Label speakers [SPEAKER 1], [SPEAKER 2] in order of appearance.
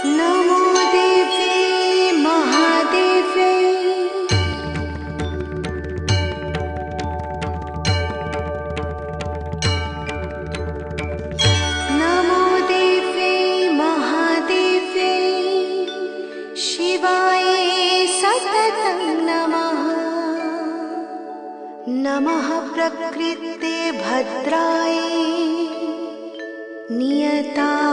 [SPEAKER 1] नमो देव्यै महादेव्यै। नमो देव्यै महादेव्यै। शिवायै सततं नमः। नमः प्रकृते भद्रायै नियता